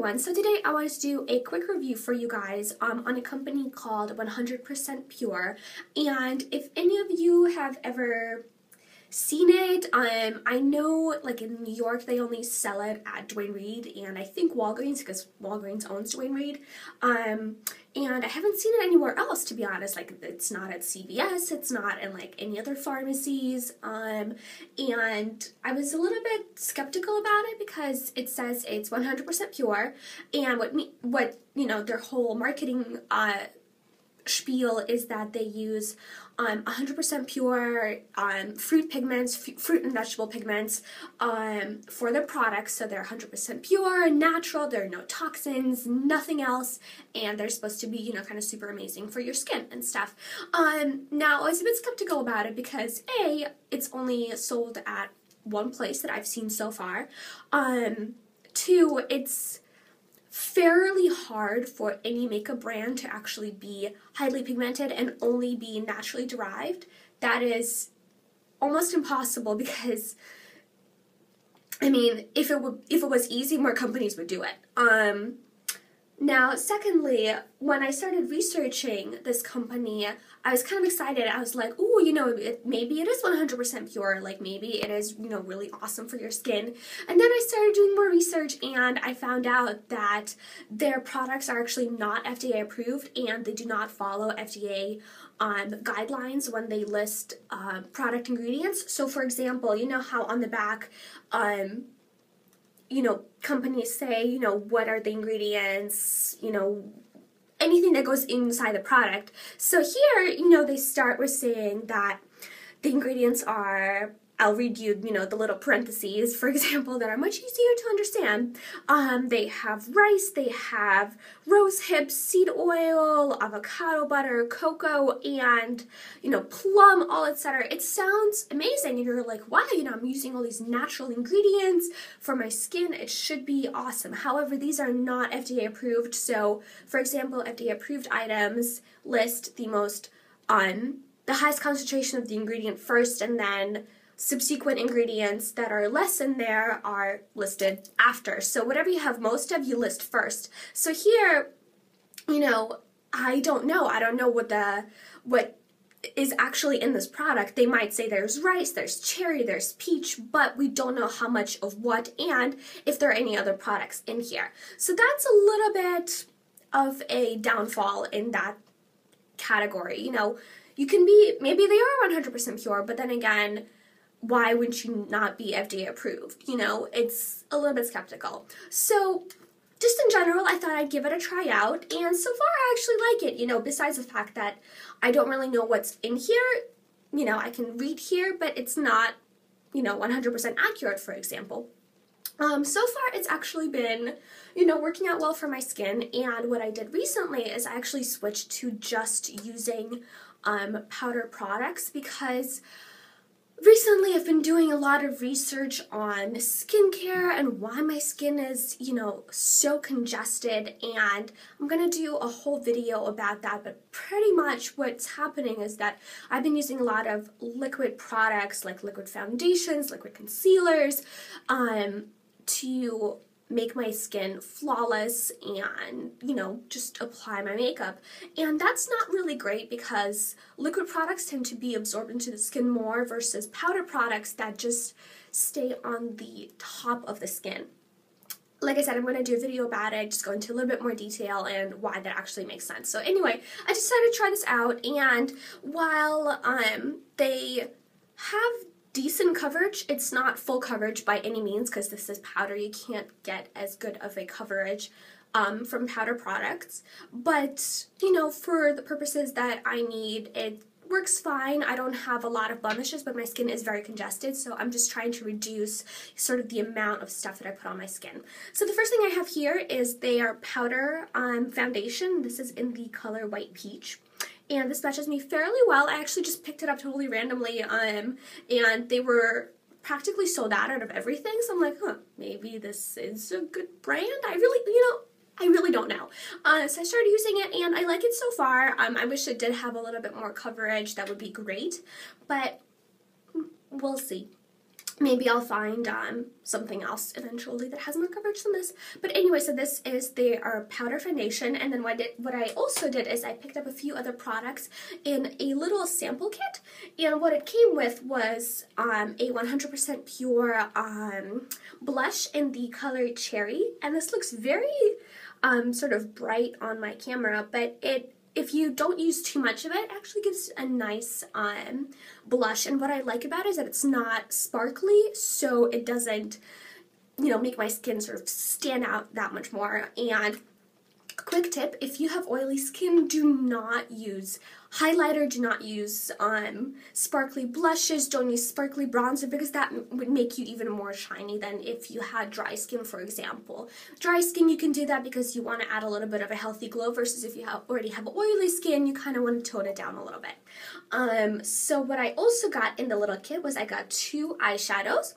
everyone, so today I wanted to do a quick review for you guys on a company called 100% Pure, and if any of you have ever seen it, I know like in New York they only sell it at Duane Reade and I think Walgreens, because Walgreens owns Duane Reade, and I haven't seen it anywhere else, to be honest. Like, it's not at CVS, it's not in like any other pharmacies, and I was a little bit skeptical about it because it says it's 100% pure, and what you know, their whole marketing spiel is that they use 100% pure fruit pigments, fruit and vegetable pigments for their products. So they're 100% pure, natural, there are no toxins, nothing else, and they're supposed to be, you know, kind of super amazing for your skin and stuff. Now, I was a bit skeptical about it because A, it's only sold at one place that I've seen so far. Two, it's fairly hard for any makeup brand to actually be highly pigmented and only be naturally derived. That is almost impossible because, I mean, if it was easy, more companies would do it. Now, secondly, when I started researching this company, I was kind of excited. I was like, ooh, you know, maybe it is 100% pure, like maybe it is, you know, really awesome for your skin. And then I started doing more research and I found out that their products are actually not FDA approved and they do not follow FDA guidelines when they list product ingredients. So for example, you know how on the back, you know, companies say, you know, what are the ingredients, you know, anything that goes inside the product. So here, you know, they start with saying that the ingredients are, I'll read you, you know, the little parentheses, for example, that are much easier to understand. They have rice, they have rose hips, seed oil, avocado butter, cocoa, and, you know, plum, all etc. It sounds amazing, and you're like, wow, you know, I'm using all these natural ingredients for my skin. It should be awesome. However, these are not FDA approved. So, for example, FDA approved items list the most, the highest concentration of the ingredient first, and then subsequent ingredients that are less in there are listed after. So whatever you have most of, you list first. So here, you know, I don't know what is actually in this product. They might say there's rice, there's cherry, there's peach, but we don't know how much of what and if there are any other products in here. So that's a little bit of a downfall in that category. You know, you can be, maybe they are 100% pure, but then again, why wouldn't you not be FDA approved? You know, it's a little bit skeptical. So just in general, I thought I'd give it a try out, and so far I actually like it. You know, besides the fact that I don't really know what's in here, you know, I can read here, but it's not, you know, 100% accurate, for example. So far it's actually been, you know, working out well for my skin, and what I did recently is I actually switched to just using powder products because recently I've been doing a lot of research on skincare and why my skin is, you know, so congested, and I'm gonna do a whole video about that, but pretty much what's happening is that I've been using a lot of liquid products like liquid foundations, liquid concealers, to make my skin flawless and, you know, just apply my makeup. And that's not really great because liquid products tend to be absorbed into the skin more versus powder products that just stay on the top of the skin. Like I said, I'm going to do a video about it, just go into a little bit more detail and why that actually makes sense. So anyway, I decided to try this out, and while they have decent coverage, it's not full coverage by any means because this is powder. You can't get as good of a coverage from powder products, but you know, for the purposes that I need, it works fine. I don't have a lot of blemishes, but my skin is very congested, so I'm just trying to reduce sort of the amount of stuff that I put on my skin. So the first thing I have here is their powder foundation. This is in the color White Peach, and this matches me fairly well. I actually just picked it up totally randomly, and they were practically sold out of everything, so I'm like, huh, maybe this is a good brand? I really don't know. So I started using it, and I like it so far. I wish it did have a little bit more coverage. That would be great, but we'll see. Maybe I'll find something else eventually that has more coverage than this. But anyway, so this is their powder foundation, and then what I also did is I picked up a few other products in a little sample kit, and what it came with was a 100% pure blush in the color Cherry, and this looks very sort of bright on my camera, but if you don't use too much of it, it actually gives a nice blush. And what I like about it is that it's not sparkly, so it doesn't, you know, make my skin sort of stand out that much more. And quick tip, if you have oily skin, do not use highlighter, do not use sparkly blushes, don't use sparkly bronzer, because that would make you even more shiny than if you had dry skin, for example. Dry skin, you can do that because you want to add a little bit of a healthy glow, versus if you already have oily skin, you kind of want to tone it down a little bit. So what I also got in the little kit was I got 2 eyeshadows.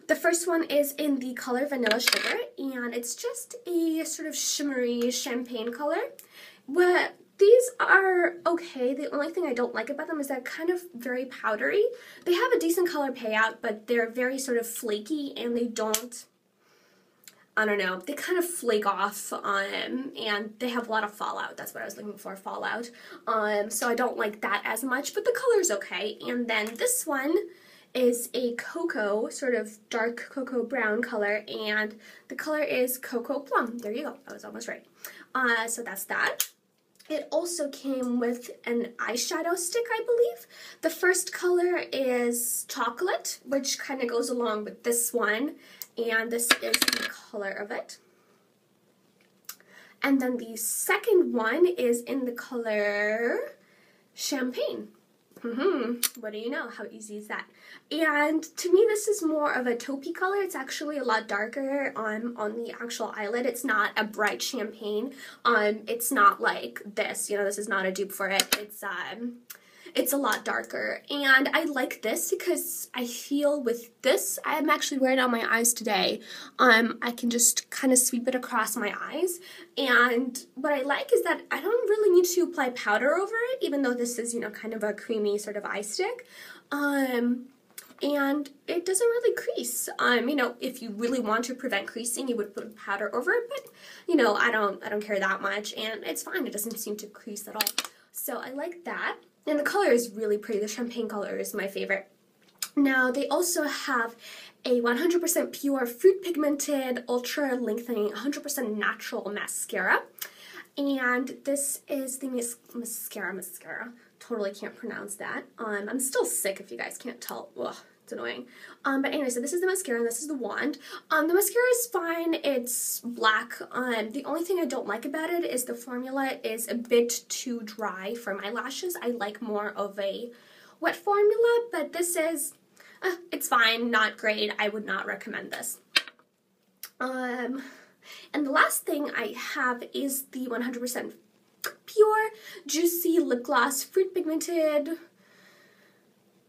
The first one is in the color Vanilla Sugar, and it's just a sort of shimmery champagne color. But these are okay. The only thing I don't like about them is they're kind of very powdery. They have a decent color payout, but they're very sort of flaky, and they don't, I don't know, they kind of flake off, and they have a lot of fallout. That's what I was looking for, fallout. So I don't like that as much, but the color's okay. And then this one is a cocoa, sort of dark cocoa brown color, and the color is Cocoa Plum. There you go, I was almost right. So that's that. It also came with an eyeshadow stick, I believe. The first color is Chocolate, which kind of goes along with this one, and this is the color of it. And then the second one is in the color Champagne. What do you know? How easy is that? And to me, this is more of a taupey color. It's actually a lot darker on the actual eyelid. It's not a bright champagne. It's not like this. You know, this is not a dupe for it. It's a lot darker, and I like this because I feel with this, I'm actually wearing it on my eyes today. I can just kind of sweep it across my eyes, and what I like is that I don't really need to apply powder over it, even though this is, you know, kind of a creamy sort of eye stick. And it doesn't really crease. You know, if you really want to prevent creasing, you would put powder over it, but you know, I don't care that much, and it's fine. It doesn't seem to crease at all. So I like that. And the color is really pretty. The champagne color is my favorite. Now, they also have a 100% pure fruit pigmented, ultra lengthening, 100% natural mascara. And this is the mascara. Totally can't pronounce that. I'm still sick if you guys can't tell. Ugh, it's annoying. But anyway, so this is the mascara and this is the wand. The mascara is fine. It's black. The only thing I don't like about it is the formula is a bit too dry for my lashes. I like more of a wet formula, but this is, it's fine, not great. I would not recommend this. And the last thing I have is the 100% pure, juicy lip gloss, fruit pigmented,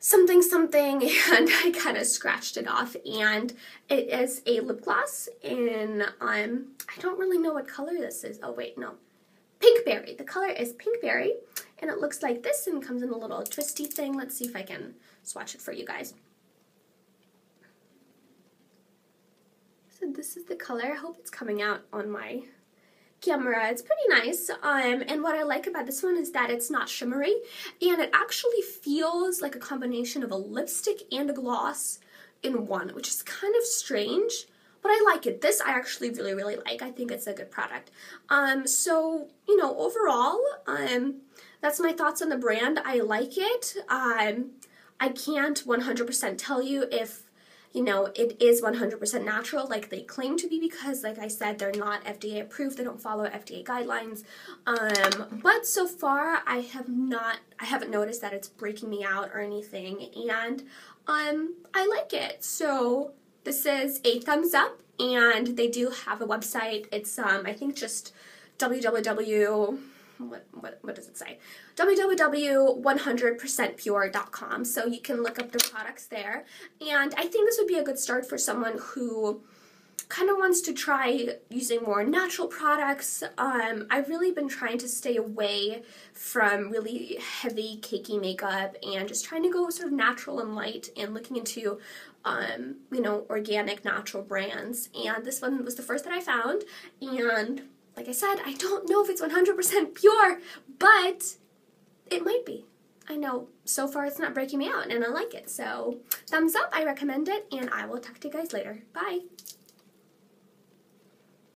something, and I kind of scratched it off, and it is a lip gloss in, I don't really know what color this is. Oh wait, no. Pinkberry. The color is Pinkberry, and it looks like this and comes in a little twisty thing. Let's see if I can swatch it for you guys. So this is the color. I hope it's coming out on my camera. It's pretty nice, and what I like about this one is that it's not shimmery, and it actually feels like a combination of a lipstick and a gloss in one, which is kind of strange, but I like it. This I actually really like. I think it's a good product. So, you know, overall, that's my thoughts on the brand. I like it. I can't 100% tell you if, you know, it is 100% natural like they claim to be, because like I said, they're not FDA approved. They don't follow FDA guidelines. But so far I haven't noticed that it's breaking me out or anything, and I like it. So this is a thumbs up, and they do have a website. It's I think just www, what does it say? www.100percentpure.com. So you can look up the products there. And I think this would be a good start for someone who kind of wants to try using more natural products. I've really been trying to stay away from really heavy, cakey makeup and just trying to go sort of natural and light, and looking into you know, organic, natural brands. And this one was the first that I found. And like I said, I don't know if it's 100% pure, but it might be. I know so far it's not breaking me out, and I like it. So thumbs up, I recommend it, and I will talk to you guys later. Bye.